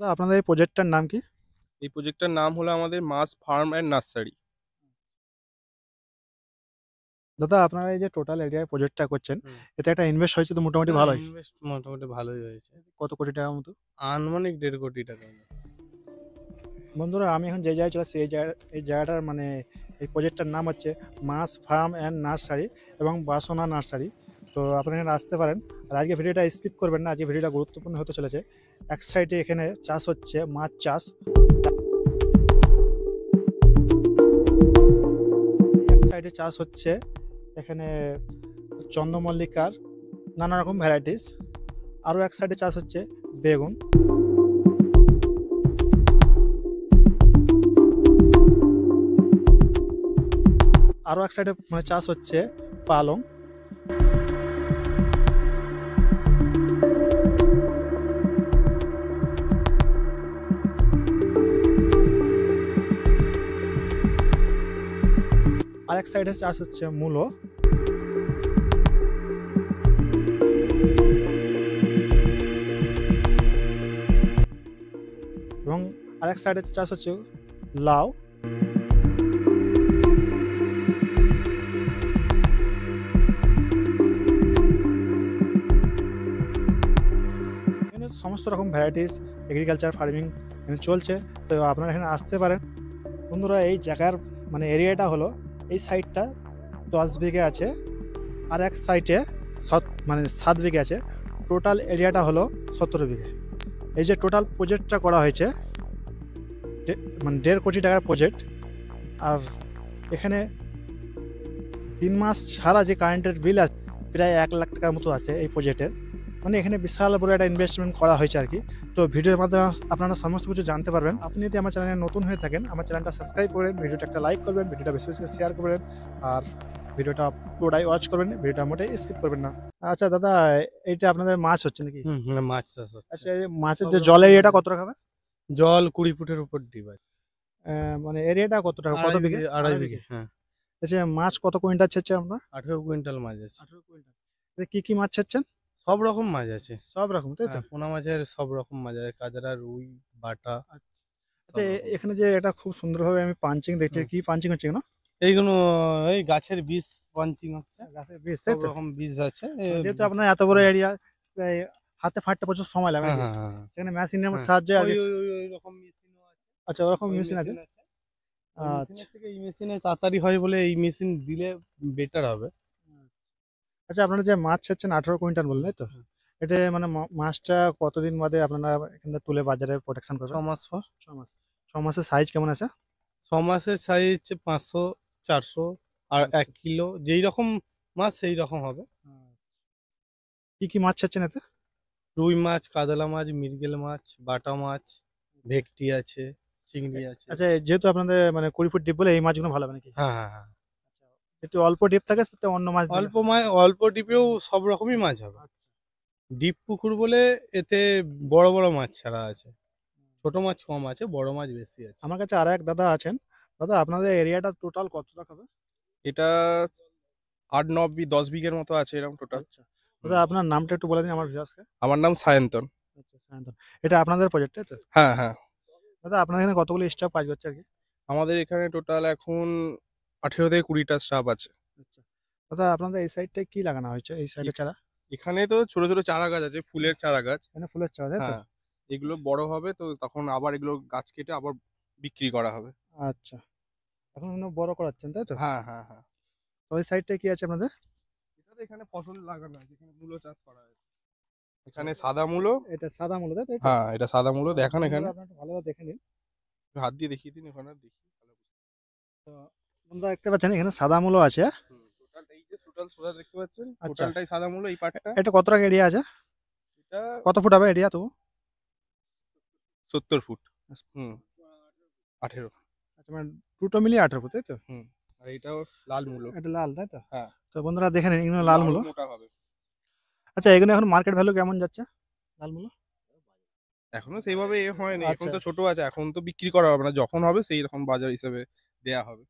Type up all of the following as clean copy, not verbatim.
দাদা আপনাদের এই প্রজেক্টটার নাম কি? এই প্রজেক্টটার নাম হলো আমাদের মাছ ফার্ম অ্যান্ড নার্সারি। দাদা আপনারা এই যে টোটাল এরিয়ায় প্রজেক্টটা করছেন, হুম। এতে একটা ইনভেস্ট হয়েছে তো মোটামুটি হ্যাঁ, ভালোই। ইনভেস্ট মোটামুটি ভালোই হয়েছে। কত কোটি টাকার মতো? আনুমানিক ১.৫ কোটি টাকা মতো। বন্ধুরা আমি এখন যে জায়গায় চলে আসছি এই জায়গাটার মানে এই প্রজেক্টটার নাম হচ্ছে মাছ ফার্ম অ্যান্ড নার্সারি এবং বাসনা নার্সারি। তো আপনারা এখানে আসতে পারেন। আর আজকে ভিডিওটা স্কিপ করবেন না, আজকে ভিডিওটা গুরুত্বপূর্ণ হতে চলেছে। এক সাইডে এখানে চাষ হচ্ছে মাছ চাষ, এক সাইডে চাষ হচ্ছে এখানে চন্দ্রমল্লিকার নানা রকম ভ্যারাইটিস, আরও এক সাইডে চাষ হচ্ছে বেগুন, আরও এক সাইডে মানে চাষ হচ্ছে পালং, আর এক সাইডে চাষ হচ্ছে মূলো, এবং আরেক সাইডে চাষ হচ্ছে লাউ। এখানে সমস্ত রকম ভ্যারাইটিস এগ্রিকালচার ফার্মিং এখানে চলছে। তো আপনারা এখানে আসতে পারেন। বন্ধুরা এই জায়গার মানে এরিয়াটা হলো এই সাইডটা 10 বিঘে আছে, আর এক সাইডে মানে 7 বিঘে আছে। টোটাল এরিয়াটা হলো 17 বিঘে। এই যে টোটাল প্রজেক্টটা করা হয়েছে মানে 1.5 কোটি টাকার প্রজেক্ট। আর এখানে 3 মাস ছাড়া যে কারেন্টের বিল আছে প্রায় 1 লাখ টাকার মতো আছে এই প্রজেক্টের। মানে এখানে বিশাল বড় একটা ইনভেস্টমেন্ট করা হয়েছে আর কি। তো ভিডিওর মাধ্যমে আপনারা সমস্ত কিছু জানতে পারবেন। আপনি যদি আমার চ্যানেলে নতুন হয়ে থাকেন, আমার চ্যানেলটা সাবস্ক্রাইব করবেন, ভিডিওটা একটা লাইক করবেন, ভিডিওটা বেশি বেশি শেয়ার করবেন, আর ভিডিওটা পুরোটাই ওয়াচ করবেন, ভিডিওটা মোটেই স্কিপ করবেন না। আচ্ছা দাদা, এইটা আপনাদের মাছ হচ্ছে নাকি? হ্যাঁ, মাছ চাষ হচ্ছে। আচ্ছা এই মাছের সব যে রকম জলের মাছ এরিয়াটা আছে। কত টাকা হবে? জল ২০ ফুটের উপর ডিপ আছে। মানে এরিয়াটা কত টাকা, কত ২.৫ বিঘে? বিঘে, ২.৫ বিঘে, হ্যাঁ। আচ্ছা মাছ কত কুইন্টাল ছেড়ছে আপনার? ১৮ কুইন্টাল মাছ আছে। 18 কুইন্টাল। কি কি মাছ ছাড়ছেন? সব রকম মাছ আছে। সব রকম তাই তো? হ্যাঁ, পোনা মাছের সব রকম মাছ আছে। কাজরা, রুই, বাটা আচ্ছা আচ্ছা, সব রকম। এখানে যে এটা খুব সুন্দরভাবে আমি পাঞ্চিং দেখছি, হুম। কি পাঞ্চিং হচ্ছে এগুলো? এইগুলো এই গাছের বীজ পাঞ্চিং হচ্ছে। গাছের বীজ তাই সব তো? রকম বীজ আছে। যেহেতু আপনার এত বড় এরিয়া, হাতে ফাটতে প্রচুর সময় লাগে হ্যাঁ, নাকি? হ্যাঁ, হ্যাঁ, হ্যাঁ, সেখানে মেশিনের হ্যাঁ। সাহায্যে ওই আগে। ওই ওই ওই রকম মেশিনও আছে। আচ্ছা ওরকম ওই মেশিন আছে। মেশিন আছে। ওই আচ্ছা মেশিনের থেকে এই মেশিনে তাড়াতাড়ি হয় বলে এই মেশিন দিলে বেটার হবে। আচ্ছা, আপনারা যে মাছ ছাড়ছেন 18 কুইন্টাল বললেন তাই তো? হুম। এটা মানে মাছটা কতদিন বাদে আপনারা এখান থেকে তুলে বাজারে প্রোডাকশন ৬ করবেন? মাস পর। 6 মাস। 6 মাসের সাইজ কেমন আছে? ৬ মাসের সাইজ হচ্ছে ৫০০, ৪০০ আর ১ আচ্ছা। কিলো। যেই রকম মাছ সেই রকম হবে। কি কি মাছ ছাড়ছেন এতে? রুই মাছ, কাতলা মাছ, মৃগেল মাছ, বাটা মাছ, ভেটকি আছে, চিংড়ি আছে। আচ্ছা যেহেতু আপনাদের মানে 20 ফুট ডিপ বলে এই মাছগুলো ভালো হবে নাকি? হ্যাঁ, হ্যাঁ, হ্যাঁ। একটু অল্প ডিপ থাকে তাতে অন্য মাছ দিলে হয়। অল্প ডিপেও সব রকমই মাছ হবে। আচ্ছা। ডিপ পুকুর বলে এতে বড়, বড় মাছ ছাড়া আছে। ছোট মাছ কম আছে, বড় মাছ বেশি আছে। আমার কাছে আরেক দাদা আছেন। দাদা আপনাদের এরিয়াটা টোটাল কতটা হবে? এটা ৮, ৯, ১০ বিঘের মতো আছে এরকম টোটাল। আচ্ছা দাদা, আপনার নামটা একটু বলে দিন আমার ভিউয়ার্সকে। আমার নাম সায়ন্তন। আচ্ছা সায়ন্তন। এটা আপনাদের প্রজেক্ট তাই তো? হ্যাঁ, হ্যাঁ। দাদা আপনাদের এখানে কতগুলো স্টাফ কাজ করছে আর কি? আমাদের এখানে টোটাল এখন ১৮ থেকে ২০টা স্টাফ আছে। আচ্ছা দাদা, আপনাদের এই সাইডটায় কি লাগানো হয়েছে, এই সাইডে এখ- চারা? এখানে তো ছোট ছোট চারা গাছ আছে, ফুলের চারা গাছ। এখানে ফুলের চারা তাই তো? হ্যাঁ, এগুলো বড় হবে তো তখন আবার এগুলো গাছ কেটে আবার বিক্রি করা হবে। আচ্ছা, এখন এখানে বড় করাচ্ছেন তাই তো? হ্যাঁ, হ্যাঁ, হ্যাঁ। তো ওই সাইডটায় কি আছে আপনাদের? এখানে ফসল লাগানো আছে, এখানে মূলো চাষ করা হয়েছে। আচ্ছা, এখানে সাদা মূলো। এটা সাদা মূলো তাই তো? হ্যাঁ, এটা সাদা মূলো, দেখান বন্ধুরা এখানে। আপনারা একটু ভালোভাবে দেখে নিন। একটু হাত দিয়ে দেখিয়ে দিন ওখানে, দেখি ভালো করে। তো বন্ধুরা দেখতে পাচ্ছেন এখানে সাদা মূলো আছে। টোটাল এই যে টোটাল সোজা দেখতে পাচ্ছেন, আচ্ছা, টোটালটাই সাদা মূলো এই পাটটা। এটা কত টাকা এরিয়া আছে? এটা কত ফুট হবে এরিয়া তবু? ৭০ ফুট। আচ্ছা, হুম, ১৮। মানে দুটো মিলিয়ে 18 ফুট তাই তো? হুম, আর এটাও লাল মূলো। এটা লাল তাই তো? হ্যাঁ, তো বন্ধুরা দেখে নিন এগুলো লাল লাল মূলো। মোটা হবে। আচ্ছা এগুলো এখন মার্কেট ভ্যালু কেমন যাচ্ছে লাল মূলো? এখনো সেইভাবে হয়নি, এখন আচ্ছা তো ছোট আছে, এখন তো বিক্রি করা হবে না, যখন হবে সেই রকম বাজার হিসেবে দেয়া হবে।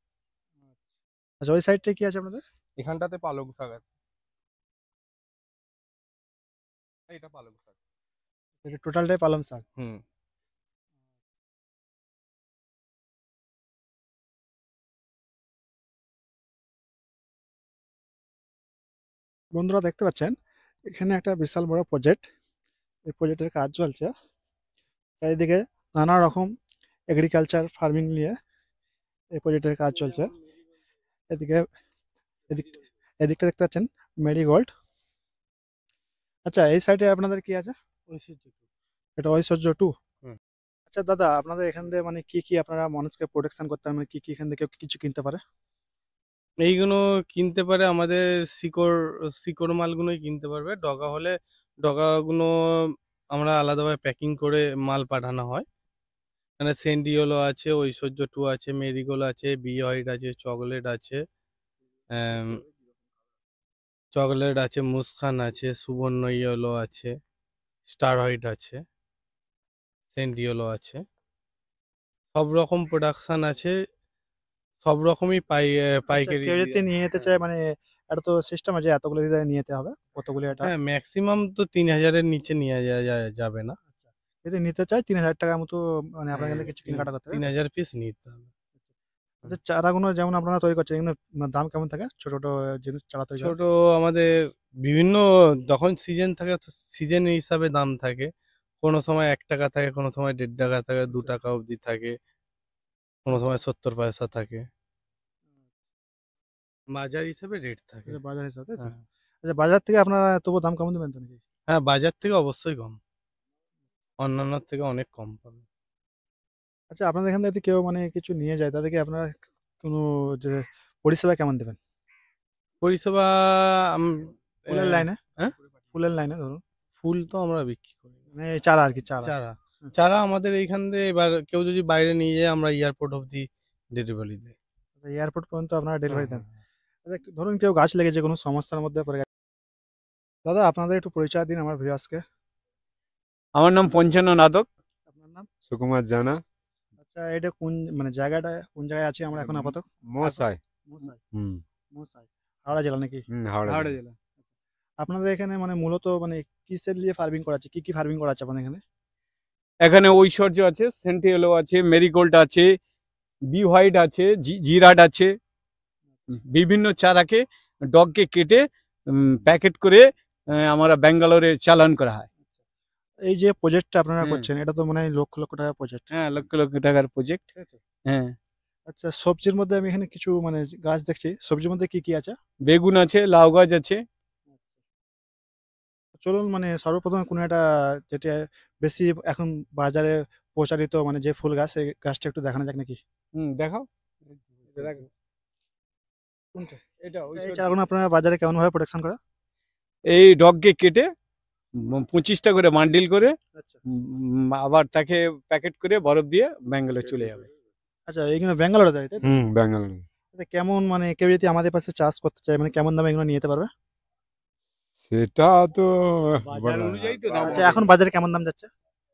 আচ্ছা, ওই সাইডটা কি আছে আপনাদের? এখানটাতে পালং শাক আছে। এটা পালং শাক। এটা টোটালটাই পালং শাক। হুম। বন্ধুরা দেখতে পাচ্ছেন এখানে একটা বিশাল বড় প্রজেক্ট। এই প্রজেক্টের কাজ চলছে। চারিদিকে নানা রকম এগ্রিকালচার ফার্মিং নিয়ে এই প্রজেক্টের কাজ চলছে। এদিকে এদিক এদিকটা দেখতে পাচ্ছেন মেরিগোল্ড। আচ্ছা, এই সাইডে আপনাদের কি আছে? এটা ঐশ্বর্য টু। হুম। আচ্ছা দাদা, আপনাদের এখান থেকে মানে কি কি আপনারা মানুষকে প্রোটেকশন করতে পারেন, মানে কি কি এখান থেকে কেউ কিছু কিনতে পারে? এইগুলো কিনতে পারে, আমাদের শিকড় শিকড় মালগুলোই কিনতে পারবে। ডগা হলে ডগাগুলো আমরা আলাদাভাবে প্যাকিং করে মাল পাঠানো হয়। এখানে সেন্ডিওলো আছে, ঐশ্বর্য টু আছে, মেরিগোল আছে, বি হোয়াইট আছে, চকলেট আছে, মুস্কান আছে, সুবর্ণ ইয়েলো আছে, স্টার হোয়াইট আছে, সেন্ডিওলো আছে। সব রকম প্রোডাকশন আছে, সব রকমই আচ্ছা, পাইকারি কেউ দিয়ে। যদি নিয়ে যেতে চায়, মানে এটা তো সিস্টেম আছে এতগুলো দিয়ে নিয়ে যেতে হবে, কতগুলো এটা? হ্যাঁ, ম্যাক্সিমাম তো 3000-এর নিচে নিয়ে যাবে না। যদি নিতে চাই 3000 টাকার মতো, মানে আপনার এখানে হ্যাঁ, কিছু কেনাকাটা করতে হবে। 3000 পিস নিতে হবে। আচ্ছা, চারাগুলো যেমন আপনারা তৈরি করছেন এগুলো দাম কেমন থাকে? ছোট ছোট জিনিস চারা তৈরি করার? ছোট আমাদের বিভিন্ন যখন সিজন থাকে তো সিজন হিসাবে দাম থাকে। কোনো সময় 1 টাকা থাকে, কোনো সময় 1.5 টাকা থাকে, 2 টাকা অবধি থাকে, কোনো সময় 70 পয়সা থাকে। বাজার হিসাবে রেট থাকে। আচ্ছা, বাজার হিসাবে, তাই তো? হ্যাঁ। আচ্ছা, বাজার থেকে আপনারা তবু দাম কম দেবেন তো নাকি? হ্যাঁ, বাজার থেকে অবশ্যই কম। অন্যান্যর থেকে অনেক কম পাবে। আচ্ছা, আপনাদের এখান থেকে যদি কেউ মানে কিছু নিয়ে যায় তাদেরকে আপনারা কোনো যে পরিষেবা কেমন দেবেন? পরিষেবা আম ফুলের অ্যা লাইনে, হ্যাঁ? ফুলের লাইনে ধরুন, ফুল তো আমরা বিক্রি করি না। মানে এই চারা আর কি, চারা। চারা। হুম। চারা আমাদের এইখান দিয়ে এবার কেউ যদি বাইরে নিয়ে যায় আমরা এয়ারপোর্ট অবধি ডেলিভারি দেই। এয়ারপোর্ট পর্যন্ত আপনারা হ্যাঁ, ডেলিভারি দেন? হ্যাঁ, হ্যাঁ। আচ্ছা, ধরুন কেউ গাছ লেগেছে কোনো সমস্যার মধ্যে পড়ে গেছে, দাদা আপনাদের একটু পরিচয় দিন আমার ভিউয়ার্সকে। আমার নাম পঞ্চানন নাদক। আপনার নাম? সুকুমার জানা। আচ্ছা, এটা কোন মানে জায়গাটা, কোন জায়গায় আছি আমরা এখন আপাতত? মশাই। মোসাই। হুম মোসাই হাওড়া জেলা নাকি? হাওড়া হাওড়া জেলা। জেলা। আপনাদের এখানে মানে মূলত মানে কিসের দিয়ে ফার্মিং করা আছে, কি কি ফার্মিং করা আছে আপনাদের এখানে? এখানে ঐশ্বর্য আছে, সেন্টিয়েলো আছে, মেরিগোল্ড আছে, বি হোয়াইট আছে, জিরাট আছে। বিভিন্ন চারাকে ডগকে কেটে প্যাকেট করে আমরা ব্যাঙ্গালোরে চালান করা হয়। এই যে প্রজেক্টটা আপনারা হুম। করছেন এটা তো মানে হয় লক্ষ লক্ষ টাকার প্রজেক্ট, হ্যাঁ, লক্ষ লক্ষ টাকার প্রজেক্ট। তাই তো? হ্যাঁ, আচ্ছা, সবজির মধ্যে আমি এখানে কিছু মানে গাছ দেখছি, সবজির মধ্যে কি কি আছে? বেগুন আছে, লাউ গাছ আছে। চলুন মানে সর্বপ্রথমে কোনো একটা যেটা বেশি এখন বাজারে প্রচারিত মানে যে ফুল গাছ, সেই গাছটা একটু দেখানো যাক নাকি? দেখাও। কোনটা? এটা এই ঐশ্বর্য। চারাগুলো আপনারা বাজারে কেমন ভাবে প্রোটেকশন করা? এই ডগকে কেটে 25টা করে বান্ডিল করে আচ্ছা। আবার তাকে প্যাকেট করে বরফ দিয়ে ব্যাঙ্গালোর চলে যাবে। আচ্ছা, এইগুলো ব্যাঙ্গালোরে দেয়, তাই তো? ব্যাঙ্গালোর। আচ্ছা, কেমন মানে কেউ যদি আমাদের পাশে চাষ করতে চায় মানে কেমন দামে এগুলো নিয়ে যেতে পারবে? সেটা তো বাজার বলা- অনুযায়ী তো দাম আচ্ছা, হবে। এখন বাজারে কেমন দাম যাচ্ছে?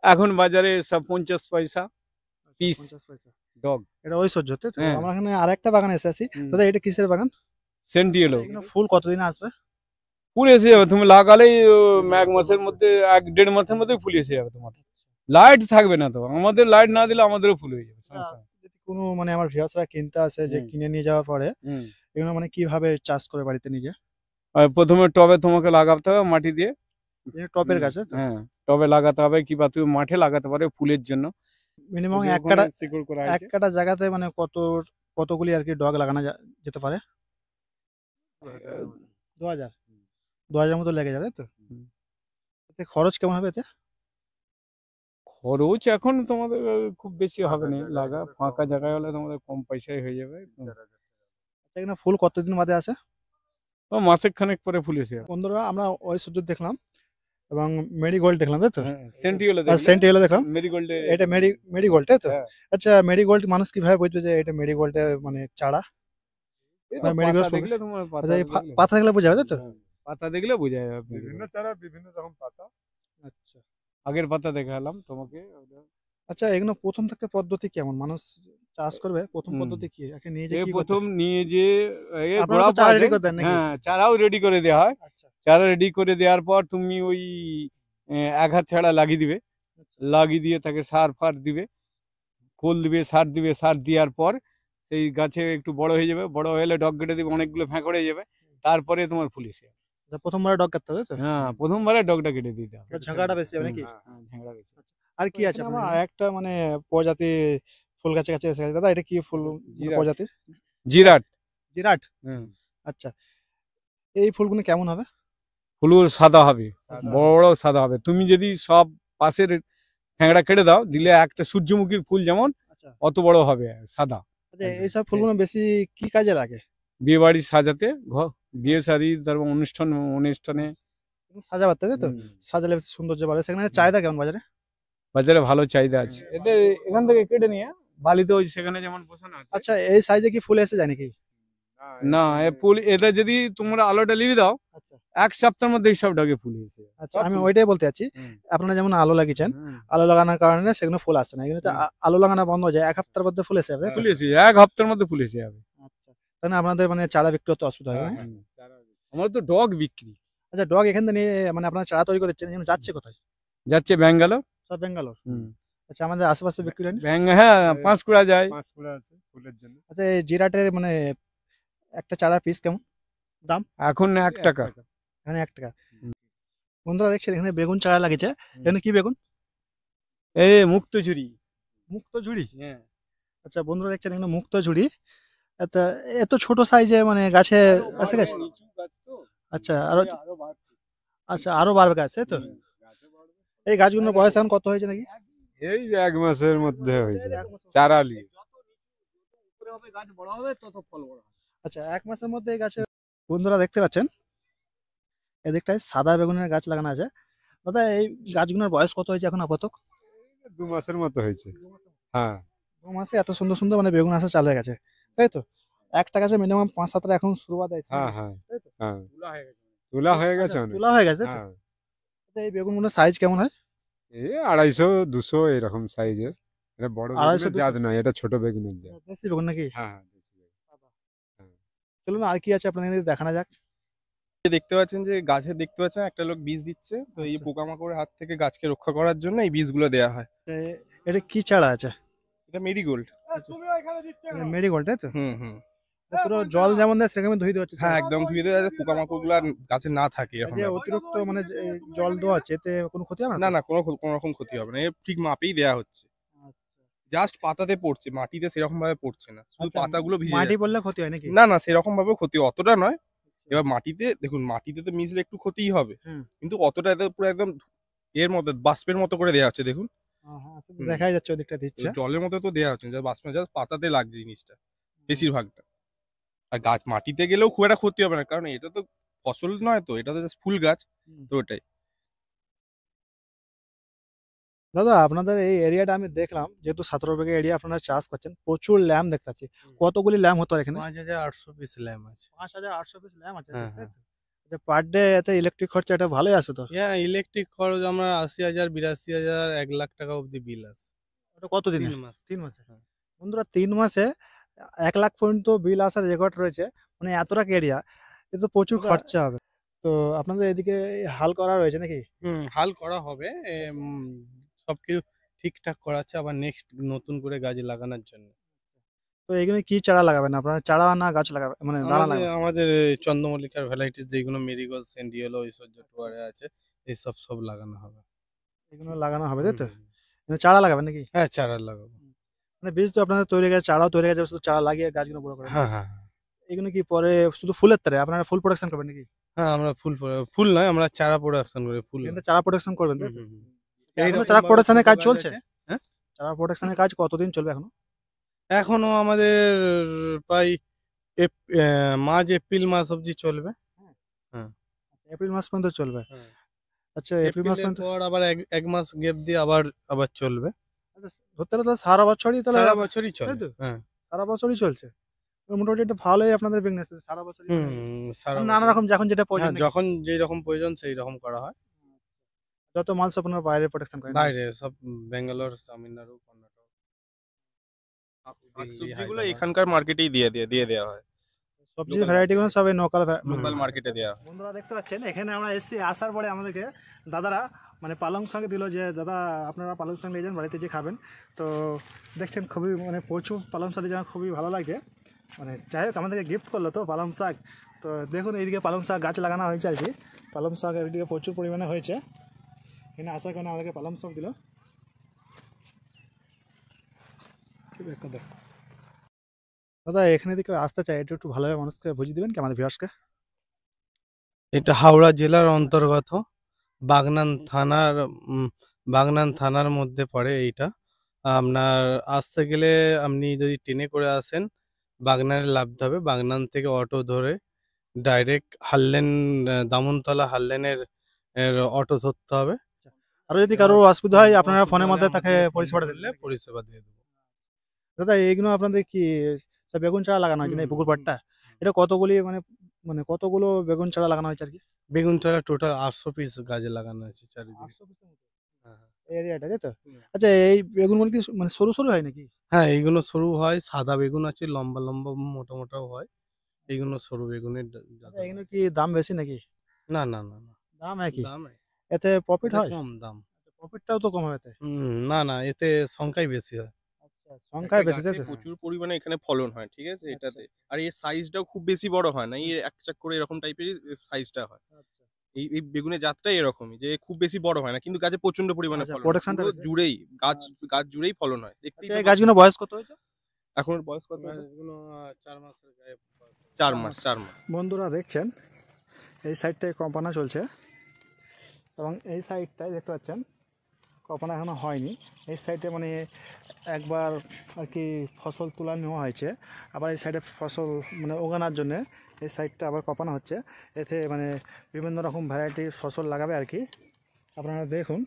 এখন বাজারে সব 50 পয়সা পিস 50 পয়সা। ডগ। এটা ঐশ্বর্য, তাই তো? হ্যাঁ। আমরা এখানে আরেকটা বাগান এসে আছি। হুম। দাদা, এটা কিসের বাগান? সেন্টিয়েলো। এগুলো ফুল কতদিনে আসবে? ফুল এসে যাবে, তুমি লাগালেই 1 মাসের মধ্যে 1-1.5 মাসের মধ্যে ফুল এসে যাবে তোমার। লাইট থাকবে না তো, আমাদের লাইট না দিলে আমাদেরও ফুল হয়ে যাবে সঙ্গে সঙ্গে। যদি কোনো মানে আমার ভিউয়ার্সরা কিনতে আসে, যে হুম। কিনে নিয়ে যাওয়ার পরে হুম। এগুলো মানে কিভাবে চাষ করে বাড়িতে নিজে? আর প্রথমে টবে তোমাকে লাগাতে হবে মাটি দিয়ে। এই টপের গাছে তো? হ্যাঁ, টবে লাগাতে হবে কিংবা তুমি মাঠে লাগাতে পারো ফুলের জন্য। মিনিমাম ওই যে এক ওখানে কাটা, শিকড় করা এক আছে। কাটা জায়গাতে মানে কতগুলি আর কি ডগ লাগানো যেতে পারে? 2000 2000 মতো লেগে যাবে, তাই তো? হুম। এতে খরচ কেমন হবে এতে? খরচ এখন তোমাদের খুব বেশি হবে না, ফাঁকা জায়গায় হলে তোমাদের কম পয়সায় হয়ে যাবে। আচ্ছা, এখানে ফুল কতদিন বাদে আসে? ও মাসেক খানেক পরে ফুল এসে যাবে। বন্ধুরা, আমরা ঐশ্বর্য দেখলাম এবং মেরিগোল্ড দেখলাম, তাই তো? হ্যাঁ, সেন্টিয়েলো আর সেন্ট ইয়েলো দেখলাম। মেরিগোল্ডে। এটা মেরিগোল্ড, তাই তো? হ্যাঁ। আচ্ছা, মেরিগোল্ড মানুষ কিভাবে বুঝবে যে এটা মেরিগোল্ডের মানে চারা? এই তো না, মেরিগোল্ড পাতা দেখলে তোমার আচ্ছা, এই পাতা দেখলে বোঝা যাবে, তাই তো? হ্যাঁ, পাতা দেখলে বোঝা যাবে। বিভিন্ন চারা বিভিন্ন রকম পাতা। আচ্ছা। আগের পাতা দেখালাম তোমাকে। আচ্ছা, এগুলো প্রথম থেকে পদ্ধতি কেমন, মানুষ চাষ করবে প্রথম হুম। পদ্ধতি কি, একে নিয়ে যে এ কি করতে প্রথম নিয়ে যে আপনারা গোড়া তো চারা পাওয়া রেডি যায়। করে দেন নাকি? হ্যাঁ, চারাও রেডি করে দেওয়া হয়। আচ্ছা। চারা রেডি করে দেওয়ার পর তুমি ওই 1 হাত ছাড়া লাগিয়ে দিবে। লাগিয়ে দিয়ে তাকে সার ফার দিবে, খোল দিবে, সার দিবে। সার দেওয়ার পর সেই গাছে একটু বড় হয়ে যাবে। বড় হলে ডগ কেটে দিবে, অনেকগুলো ফ্যাঁকড় হয়ে যাবে। তারপরে তোমার ফুল এসে যাবে। প্রথমবারে ডগ কাটতে হবে তাই তো? হ্যাঁ, প্রথমবারে ডগটা কেটে দিতে হবে। ঝাঁকাটা বেশি হবে নাকি? হ্যাঁ, ঝাঁকড়া বেশি। আর কি আছে আমার একটা মানে প্রজাতি ফুল গাছে কাছে এসে গেছে দাদা, এটা কি ফুল জিরাট। প্রজাতির? জিরাট। জিরাট। হুম। আচ্ছা, এই ফুলগুলো কেমন হবে? ফুলগুলো সাদা হবে, সাদা। বড় বড় সাদা হবে। তুমি যদি সব পাশের ঠ্যাংরা কেটে দাও, দিলে একটা সূর্যমুখীর ফুল যেমন আচ্ছা অত বড় হবে সাদা। আচ্ছা, এইসব ফুলগুলো বেশি কি কাজে লাগে? বিয়ে বাড়ি সাজাতে, ঘর বিয়ে শাড়ি, তারপর অনুষ্ঠানে সাজাবার তাই তো? হুম। সাজালে বেশি সৌন্দর্য বাড়ে। সেখানে চাহিদা কেমন বাজারে? বাজারে ভালো চাহিদা আছে। এতে এখান থেকে কেটে নিয়ে বালিতে ওই সেখানে যেমন বসানো আছে। আচ্ছা, এই সাইজে কি ফুল এসে যায় নাকি? না, এ ফুল এটা যদি তোমরা আলোটা লিবি দাও, আচ্ছা 1 সপ্তাহের মধ্যে সব ডগে ফুল এসে যায়। আচ্ছা, আমি ওইটাই বলতে চাচ্ছি। হুম। আপনারা যেমন আলো লাগিয়েছেন, হুম। আলো লাগানোর কারণে সেগুলো ফুল আসছে না, কিন্তু হুম। আলো লাগানো বন্ধ হয়ে যায় 1 সপ্তাহের মধ্যে ফুল এসে যাবে তাই তো? ফুল এসে যায়, 1 সপ্তাহের মধ্যে ফুল এসে যাবে। আচ্ছা, তাহলে আপনাদের মানে চারা বিক্রি করতে অসুবিধা হবে না? হুম। আমার তো ডগ বিক্রি আচ্ছা, ডগ এখান থেকে নিয়ে মানে আপনারা চারা তৈরি করে দিচ্ছেন, যেমন যাচ্ছে কোথায়? যাচ্ছে ব্যাঙ্গালোর। সব ব্যাঙ্গালোর। হুম। আচ্ছা, আমাদের আশেপাশে বিক্রি হয়নি? হ্যাঁ, পাঁশকুড়া যায়। পাঁশকুড়া আছে ফুলের জন্য। আচ্ছা, এই জিরাটের মানে একটা চারার পিস কেমন দাম? এখন 1 টাকা। এখানে 1 টাকা। বন্ধুরা দেখছেন এখানে বেগুন চারা লাগিয়েছে। এখানে কি বেগুন? মুক্তঝুরি। মুক্ত ঝুড়ি। হ্যাঁ। আচ্ছা বন্ধুরা দেখছেন এখানে মুক্ত ঝুড়ি। এত এত ছোট সাইজে মানে গাছে এসে গেছে। নিচু গাছ তো। আচ্ছা, আরো আরো বাড়ছে। আচ্ছা আরো বাড়বে গাছ তাই তো? এই গাছগুলোর বয়স এখন কত হয়েছে নাকি? এই 1 মাসের মধ্যে হয়েছে চারা নিয়ে। উপরে হবে, গাছ বড় হবে, তত ফল বড় হবে। আচ্ছা, 1 মাসের মধ্যে এই গাছে বন্ধুরা দেখতে পাচ্ছেন এদিকটায় সাদা বেগুনের গাছ লাগানো আছে। দাদা এই গাছগুলোর বয়স কত হয়েছে এখন আপাতত? 2 মাসের মতো হয়েছে। হ্যাঁ 2 মাসে এত সুন্দর সুন্দর মানে বেগুন আসা চালু হয়ে গেছে তাই তো? একটা গাছে মিনিমাম 5-7টা এখন শুরুয়াত হয়েছে হ্যাঁ হ্যাঁ তাই তো? হ্যাঁ তুলা হয়ে গেছে। তুলা হয়ে গেছে আচ্ছা, অনেক। তোলা হয়ে গেছে তাই তো? হ্যাঁ আচ্ছা, এই বেগুনগুলোর সাইজ কেমন হয়? এই 250-200 এরকম সাইজের। এটা বড় 250, বেগুনের জাত নয়, এটা ছোট বেগুনের জাত। দেশি বেগুন নাকি? হ্যাঁ হ্যাঁ দেশি বেগুন। হ্যাঁ। চলুন আর কি আছে আপনাদের দেখানো যাক। দেখতে পাচ্ছেন যে গাছে দেখতে পাচ্ছেন একটা লোক বীজ দিচ্ছে, তো এই আচ্ছা। পোকামাকড়ের হাত থেকে গাছকে রক্ষা করার জন্য এই বীজগুলো দেওয়া হয়। এটা কি চারা আছে? এটা মেরিগোল্ড। মেরিগোল্ড তাই তো? হুম হুম। পুরো জল যেমন দেয় সেরকম ধুয়ে দেওয়া হচ্ছে। হ্যাঁ একদম ধুয়ে দেওয়া যাতে পোকামাকড় গুলো গাছে না থাকে এই এরকম যে ব্যাপার। অতিরিক্ত মানে যে জল দেওয়া হচ্ছে এতে কোনো ক্ষতি হবে না না তো? না কোনো রকম ক্ষতি হবে না, এ ঠিক মাপেই দেওয়া হচ্ছে। জাস্ট পাতাতে পড়ছে, মাটিতে সেরকম ভাবে পড়ছে না, শুধু আচ্ছা, পাতাগুলো ভিজে মাটি যাচ্ছে। পড়লে ক্ষতি হয় নাকি? না না সেরকম ভাবে ক্ষতি অতটা নয়। এবার মাটিতে দেখুন, মাটিতে তো মিশলে একটু ক্ষতিই হবে, হুম। কিন্তু অতটা পুরো একদম এর মতো বাষ্পের মতো করে দেওয়া হচ্ছে দেখুন। হুম। দেখাই যাচ্ছে ওদিকটা দিচ্ছে। জলের মতো তো দেওয়া হচ্ছে, বাষ্পে জাস্ট পাতাতে লাগছে জিনিসটা বেশিরভাগটা। আর গাছ মাটিতে গেলেও খুব একটা ক্ষতি হবে না, কারণ এটা তো ফসল নয়, তো এটা তো জাস্ট ফুল গাছ, তো ওটাই। দাদা আপনাদের এই এরিয়াটা আমি দেখলাম, যেহেতু 17 বিঘা এরিয়া আপনারা চাষ করছেন, প্রচুর ল্যাম্প দেখতে পাচ্ছি। কতগুলি ল্যাম্প হতো এখানে? 5800 পিস ল্যাম্প আছে। 5800 পিস ল্যাম্প আছে হ্যাঁ, তাই তো? পার ডে এতে ইলেকট্রিক খরচা এটা ভালোই আসে তো? হ্যাঁ, ইলেকট্রিক খরচ আমরা 80,000 82,000 1 লাখ টাকা অবধি বিল আছে। ওটা কত দিনে? 3 মাস। 3 মাসে? হ্যাঁ। বন্ধুরা 3 মাসে 1 লাখ পর্যন্ত বিল আসার রেকর্ড রয়েছে। মানে এতটা এরিয়া, এ তো প্রচুর দাদা- খরচা হবে। তো আপনাদের এদিকে হাল করা রয়েছে নাকি? হাল করা হবে। সবকিছু ঠিকঠাক করা আছে আবার নেক্সট নতুন করে গাছ লাগানোর জন্য। তো এখানে কি চারা লাগাবেন আপনারা? চারা না গাছ লাগাবেন মানে দানা আমাদের লাগাবেন? আমাদের চন্দ্রমল্লিকার ভ্যারাইটিস যেগুলো মেরিগোল্ড, সেন্ডিয়েলো, ঐশ্বর্য টুয়ারে আছে, এইসব সব লাগানো হবে। এগুলো লাগানো হবে তাই তো? হুম, হুম। মানে চারা লাগাবেন নাকি? হ্যাঁ, চারা লাগাবো। মানে বীজ তো আপনাদের তৈরি হয়ে গেছে, চারাও তৈরি হয়ে গেছে, শুধু চারা লাগিয়ে গাছগুলো বড় করে হ্যাঁ, হ্যাঁ, এগুলো কি পরে শুধু ফুলের তারে আপনারা ফুল প্রোডাকশন করবেন নাকি? হ্যাঁ, আমরা ফুল নয়, আমরা চারা প্রোডাকশন করি, ফুল এখানে নয়। চারা প্রোডাকশন করবেন তাই হুম, তো? হুম, হুম। এখনো এইরকম চারা ভাবে প্রোডাকশনের ছোট কাজ গাছ চলছে? আছে। হ্যাঁ, চারা প্রোডাকশনের কাজ কতদিন চলবে এখনো? এখনো আমাদের প্রায় মার্চ এপ্রিল মাস অবধি চলবে। হ্যাঁ। এপ্রিল মাস পর্যন্ত চলবে? হ্যাঁ। আচ্ছা, এপ্রিল মাস এপ্রিলের পর্যন্ত পর আবার এক মাস গ্যাপ দিয়ে আবার চলবে। আচ্ছা, ধরতে গেলে তো সারা বছরই তাহলে সারা বছরই চলে। তাই তো? হ্যাঁ। সারা বছরই চলছে। মোটামুটি একটা ভালোই আপনাদের বিজনেস সারা বছরই মানে সারা নানা বছর। রকম যখন যেটা প্রয়োজন হ্যাঁ, নাকি? যখন যেই রকম প্রয়োজন সেই রকম করা হয়। যত মাল সব আপনারা বাইরে প্রোডাকশন করেন নাকি? বাইরে সব ব্যাঙ্গালোর, তামিলনাড়ু, কর্ণাটক, দিল্লি, সবজিগুলো হায়দ্রাবাদ। এখানকার মার্কেটেই দিয়ে দেওয়া হয়, সবজির local ভ্যারাইটি গুলো সব লোকাল। লোকাল মার্কেটে দেওয়া হয়। বন্ধুরা দেখতে পাচ্ছেন এখানে আমরা এসেছি, আসার পরে আমাদেরকে দাদারা মানে পালং শাক দিল, যে দাদা আপনারা পালং শাক নিয়ে যান বাড়িতে যে খাবেন। তো দেখছেন খুবই মানে প্রচুর পালং শাক দিয়ে আমার খুবই ভালো লাগে। মানে যাই হোক আমাদেরকে গিফট করলো তো পালং শাক, তো দেখুন এইদিকে পালং শাক গাছ লাগানো হয়েছে আর কি। পালং শাক এইদিকে প্রচুর পরিমাণে হয়েছে। এখানে আসার কারণে আমাদেরকে পালং শাক দিল। দাদা এখানে দিকে আসতে চাই, একটু একটু ভালোভাবে মানুষকে বুঝিয়ে দিবেন কি আমাদের ভিউয়ার্সকে? এটা হাওড়া জেলার অন্তর্গত বাগনান থানার বাগনান থানার মধ্যে পড়ে এইটা। আপনার আসতে গেলে আপনি যদি ট্রেনে করে আসেন বাগনানে নামতে হবে, বাগনান থেকে অটো ধরে ডাইরেক্ট হারলেন, দামনতলা হারলেনের অটো ধরতে হবে। আর যদি কারো অসুবিধা হয় আপনারা ফোনের মধ্যে তাকে পরিষেবাটা দিলে। পরিষেবা দিয়ে দেবো। দাদা এইগুলো আপনাদের কি সব বেগুন চারা লাগানো হয়েছে না এই পুকুর পাড়টা? এটা কতগুলি মানে মানে কতগুলো বেগুন চারা লাগানো হয়েছে আর কি? বেগুন চারা টোটাল 800 পিস গাছে লাগানো আছে চারিদিকে। হ্যাঁ, হ্যাঁ। এই এরিয়াটা তাই তো? হুম। আচ্ছা এই বেগুনগুলো কি মানে সরু সরু হয় নাকি? হ্যাঁ, এইগুলো সরু হয়, সাদা বেগুন আছে, লম্বা লম্বা মোটা মোটাও হয়। এইগুলো সরু বেগুনের আচ্ছা জাতের এগুলো হয়। কি দাম বেশি নাকি? না না না না, দাম একই? দাম এতে প্রফিট এটা হয়? কম দাম। প্রফিটটাও তো কম হবে এতে। না না, এতে সংখ্যাই বেশি হয়। আচ্ছা সংখ্যায় বেশি তাই গাছে তো? প্রচুর পরিমাণে এখানে ফলন হয়, ঠিক আছে আচ্ছা। এটাতে। আর এর সাইজটাও খুব বেশি বড় হয় না, এই এক চাক করে এরকম টাইপেরই সাইজটা হয়। আচ্ছা। এই বেগুনের জাতটাই এরকমই, যে খুব বেশি বড় হয় না, কিন্তু গাছে প্রচন্ড পরিমাণে আচ্ছা, ফলন হয়। প্রোটেকশনটা পুরো বেশি। জুড়েই গাছ জুড়েই ফলন হয়, দেখতেই আচ্ছা তো এই পাচ্ছেন। গাছগুলো বয়স কত হয়েছে? এখন ওর বয়স কত হলো? এগুলো 4 মাসের গায়ে 4 মাস। বন্ধুরা দেখছেন এই সাইডটায় কম্পানা চলছে এবং এই সাইডটায় দেখতে পাচ্ছেন কম্পানা এখনো হয়নি। এই সাইডে মানে একবার আর কি ফসল তুলা নেওয়া হয়েছে, আবার এই সাইডে ফসল মানে ওগানোর জন্য এই সাইডটা আবার কপানো হচ্ছে। এতে মানে বিভিন্ন রকম ভ্যারাইটির ফসল লাগাবে আর কি, আপনারা দেখুন।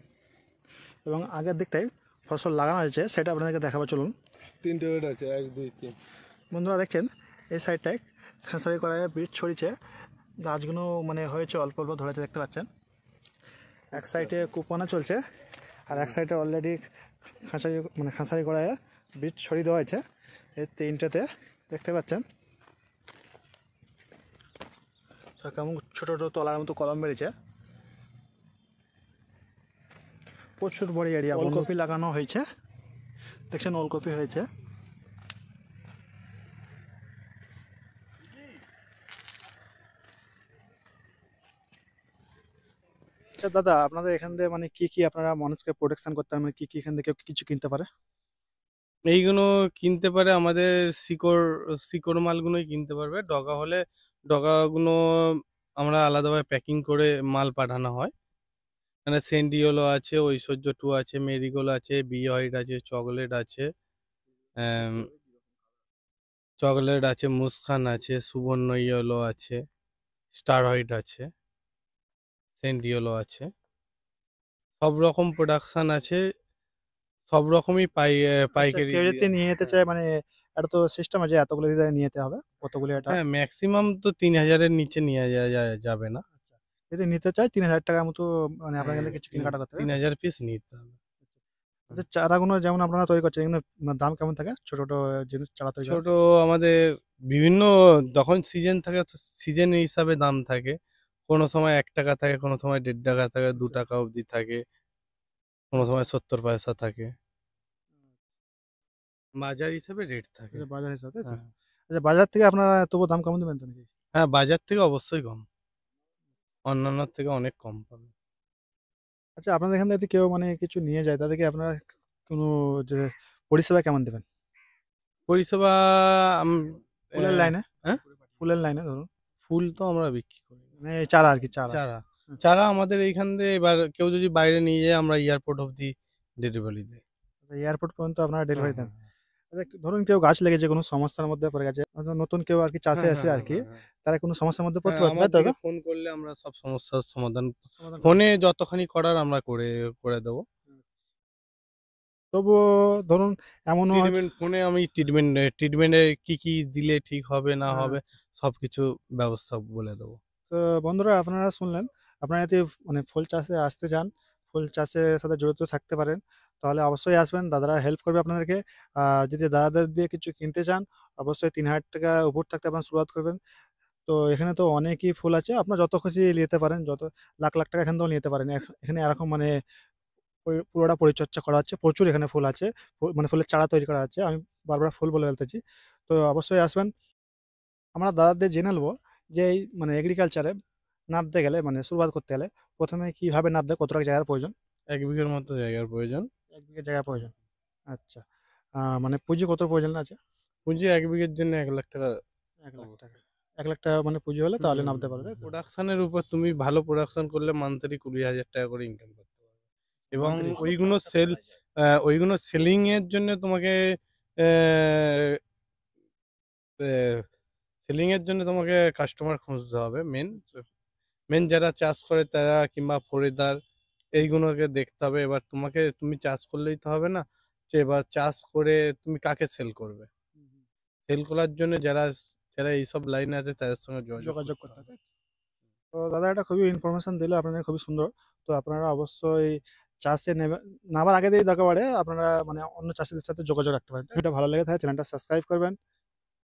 এবং আগের দিকটায় ফসল লাগানো হয়েছে সেটা আপনাদেরকে দেখাবো, চলুন। 3টে বেড আছে, 1 2 3। বন্ধুরা দেখছেন এই সাইডটায় খেসারি করায় বীজ ছড়িয়েছে, গাছগুলো মানে হয়েছে অল্প অল্প ধরেছে দেখতে পাচ্ছেন। এক সাইডে কুপানা চলছে আর এক সাইডে অলরেডি খাঁসারি করায় বীজ ছড়িয়ে দেওয়া হয়েছে। এই তিনটেতে দেখতে পাচ্ছেন কেমন ছোটো ছোটো তলার মতো কলম বেরিয়েছে। প্রচুর বড় এরিয়া। ওলকপি লাগানো হয়েছে, দেখছেন ওলকপি হয়েছে। আচ্ছা দাদা আপনাদের এখান থেকে মানে কি কি আপনারা মানুষকে প্রোটেকশন করতে হবে, মানে কি কি এখান থেকে কিছু কিনতে পারে? এইগুলো কিনতে পারে আমাদের শিকড় মালগুলোই কিনতে পারবে। ডগা হলে ডগাগুলো আমরা আলাদাভাবে প্যাকিং করে মাল পাঠানো হয়। মানে সেন্ডিওলো আছে, ঐশ্বর্য 2 আছে, মেরিগোল্ড আছে, বি হোয়াইট আছে, চকলেট আছে, মুস্কান আছে, সুবর্ণ ইয়েলো আছে, স্টার হোয়াইট আছে, সেন্ডিওলো আছে। সব রকম প্রোডাকশন আছে, সব রকমই পাইকারি কেউ যদি দিয়ে। নিয়ে যেতে চায় মানে এটা তো সিস্টেম আছে এতগুলো দিয়ে নিয়ে যেতে হবে, কতগুলো এটা? হ্যাঁ, ম্যাক্সিমাম তো 3000 এর নিচে নিয়ে যাবে না। যদি নিতে চায় 3000 টাকার মতো মানে আপনার এখান থেকে কিছু কেনাকাটা করতে হবে। 3000 পিস নিতে হবে। আচ্ছা চারাগুলো যেমন আপনারা তৈরি করছেন এগুলো দাম কেমন থাকে? ছোট ছোট জিনিস চারা তৈরি করার? ছোট আমাদের বিভিন্ন যখন সিজন থাকে সিজন হিসাবে দাম থাকে। কোনো সময় 1 টাকা থাকে, কোনো সময় 1.5 টাকা থাকে, 2 টাকা অবধি থাকে, কোনো সময় 70 পয়সা থাকে। বাজার হিসেবে রেট থাকে। আচ্ছা, বাজার হিসাবে তাই তো? হ্যাঁ, আচ্ছা বাজার থেকে আপনারা তবু দাম কেমন দেবেন তো নাকি? হ্যাঁ, বাজার থেকে অবশ্যই কম, অন্যান্যর থেকে অনেক কম পাবে। আচ্ছা আপনাদের এখান থেকে যদি কেউ মানে কিছু নিয়ে যায় তাদেরকে আপনারা কোনো যে পরিষেবা কেমন দেবেন? পরিষেবা ফুলের লাইনে? হ্যাঁ, ফুলের লাইনে ধরুন ফুল তো আমরা বিক্রি করি না। মানে চারা আর কি, চারা। চারা চারা আমাদের এইখান দিয়ে এবার কেউ যদি বাইরে নিয়ে যায় আমরা এয়ারপোর্ট অবধি ডেলিভারি দিই। এয়ারপোর্ট পর্যন্ত আপনারা ডেলিভারি দেন? হ্যাঁ, আচ্ছা ধরুন কেউ গাছ লেগেছে কোনো সমস্যার মধ্যে পড়ে গেছে, হয়তো নতুন কেউ আর কি চাষে হ্যাঁ, আসে হ্যাঁ, আর কি, হ্যাঁ, হ্যাঁ। তারা কোনো সমস্যার মধ্যে পড়তে হ্যাঁ, পারছে তাই তো? আমাদেরকে ফোন করলে আমরা সব সমস্যার সমাধান সমাধান করে ফোনে যতখানি করার আমরা করে দেবো। দেন। তবুও ধরুন এমনও হয়। ফোনে আমি ট্রিটমেন্টে কি দিলে ঠিক হবে না হ্যাঁ। হবে সবকিছু ব্যবস্থা বলে দেবো। তো বন্ধুরা আপনারা শুনলেন, আপনারা যদি মানে ফুল চাষে আসতে চান, ফুল চাষের সাথে জড়িত থাকতে পারেন, তাহলে অবশ্যই আসবেন, দাদারা হেল্প করবে আপনাদেরকে। আর যদি দাদাদের দিয়ে কিছু কিনতে চান অবশ্যই 3000 টাকা উপর থাকতে আপনারা শুরুয়াত করবেন। তো এখানে তো অনেকই ফুল আছে, আপনার যত খুশি নিতে পারেন, যত লাখ লাখ টাকা এখান থেকেও নিতে পারেন। এখানে এরকম মানে পুরোটা পরিচর্যা করা হচ্ছে, প্রচুর এখানে ফুল আছে, মানে ফুলের চারা তৈরি করা আছে, আমি বারবার ফুল বলে ফেলতেছি। তো অবশ্যই আসবেন। আমরা দাদাদের জেনে নেবো যে এই মানে এগ্রিকালচারে নামতে গেলে মানে শুরুয়াত করতে গেলে প্রথমে কিভাবে নামতে কত টাকা জায়গার প্রয়োজন? 1 বিঘের মতো জায়গার প্রয়োজন। 1 বিঘা জায়গার প্রয়োজন। আচ্ছা। মানে পুঁজি কত প্রয়োজন আছে? পুঁজি 1 বিঘের জন্য 1 লাখ টাকা 1 লাখ টাকা। 1 লাখ টাকা মানে পুঁজি হলে তাহলে নামতে পারবে, তাই তো? প্রোডাকশনের উপর তুমি ভালো প্রোডাকশন করলে মান্থলি 20,000 টাকা করে ইনকাম করতে পারবে। এবং Monthly? ওইগুলো সেলিং এর জন্য তোমাকে সেলিং এর জন্য তোমাকে কাস্টমার খুঁজতে হবে। মেন যারা চাষ করে তারা কিংবা খরিদ্দার এইগুলোকে দেখতে হবে। এবার তুমি চাষ করলেই তো হবে না, যে এবার চাষ করে তুমি কাকে সেল করবে। সেল করার জন্য যারা যারা এইসব লাইনে আছে তাদের সঙ্গে যোগাযোগ করতে হবে। তো দাদা এটা খুবই ইনফরমেশন দিল আপনারা, খুবই সুন্দর। তো আপনারা অবশ্যই চাষে নামার আগে দিয়ে দরকার পড়ে আপনারা মানে অন্য চাষিদের সাথে যোগাযোগ রাখতে পারেন। এটা ভালো লেগে থাকে চ্যানেলটা সাবস্ক্রাইব করবেন।